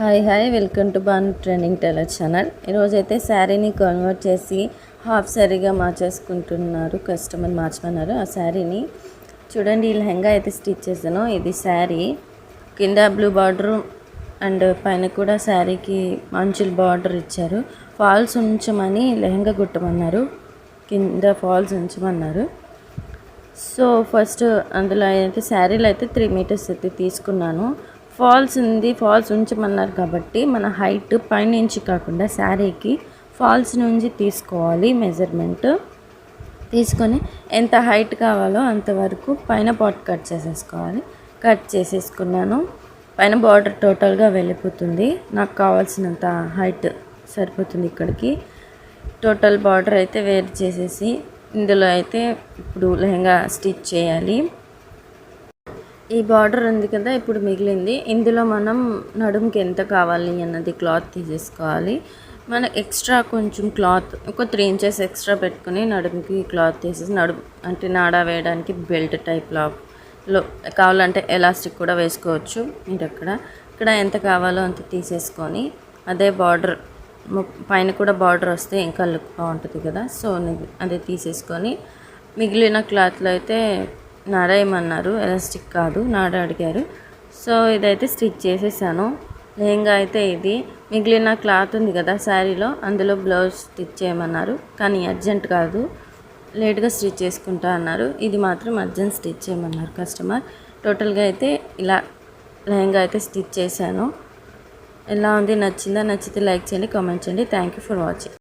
Hi welcome to Bhanu trending tailor channel. ఈరోజైతే శారీని convert చేసి హాఫ్ శారీగా మార్చేసుకుంటున్నారు. కస్టమర్ మార్చమన్నారు. ఆ శారీని చూడండి, ఈ లెహంగా అయితే స్టిచ్ చేశాను. ఇది శారీ కింద బ్లూ బార్డర్ అండ్ పైన కూడా శారీకి మంచుల బార్డర్ ఇచ్చారు. ఫాల్స్ ఉంచమని లెహంగా కుట్టమన్నారు, కింద ఫాల్స్ ఉంచమన్నారు. సో ఫస్ట్ అందులో అయితే శారీలో అయితే 3 మీటర్స్ అయితే తీసుకున్నాను. ఫాల్స్ ఉంది, ఫాల్స్ ఉంచమన్నారు కాబట్టి మన హైట్ పైనుంచి కాకుండా శారీకి ఫాల్స్ నుంచి తీసుకోవాలి. మెజర్మెంట్ తీసుకొని ఎంత హైట్ కావాలో అంతవరకు పైన పార్ట్ కట్ చేసేసుకోవాలి. కట్ చేసేసుకున్నాను. పైన బార్డర్ టోటల్గా వెళ్ళిపోతుంది. నాకు కావాల్సినంత హైట్ సరిపోతుంది. ఇక్కడికి టోటల్ బార్డర్ అయితే వేరు చేసేసి ఇందులో అయితే ఇప్పుడు లెహంగా స్టిచ్ చేయాలి. ఈ బార్డర్ ఉంది కదా, ఇప్పుడు మిగిలింది. ఇందులో మనం నడుముకి ఎంత కావాలి అన్నది క్లాత్ తీసేసుకోవాలి. మన ఎక్స్ట్రా కొంచెం క్లాత్ ఒక 3 ఇంచెస్ ఎక్స్ట్రా పెట్టుకుని నడుముకి క్లాత్ తీసేసి అంటే నాడా వేయడానికి బెల్ట్ టైప్లో కావాలంటే ఎలాస్టిక్ కూడా వేసుకోవచ్చు. మీరు ఇక్కడ ఎంత కావాలో అంత తీసేసుకొని అదే బార్డర్ పైన కూడా బార్డర్ వస్తే ఇంకా లుక్ బాగుంటుంది కదా. సో అదే తీసేసుకొని మిగిలిన క్లాత్లో అయితే నాడా ఏమన్నారు, ఎలాస్టిక్ కాదు నాడా అడిగారు. సో ఇదైతే స్టిచ్ చేసేసాను. లెహంగా అయితే ఇది. మిగిలిన క్లాత్ ఉంది కదా శారీలో, అందులో బ్లౌజ్ స్టిచ్ చేయమన్నారు. కానీ అర్జెంట్ కాదు, లేట్గా స్టిచ్ చేసుకుంటా అన్నారు. ఇది మాత్రం అర్జెంట్ స్టిచ్ చేయమన్నారు కస్టమర్. టోటల్గా అయితే ఇలా లెహంగా అయితే స్టిచ్ చేశాను. ఎలా ఉంది, నచ్చిందా? నచ్చితే లైక్ చేయండి, కామెంట్ చేయండి. Thank you for watching.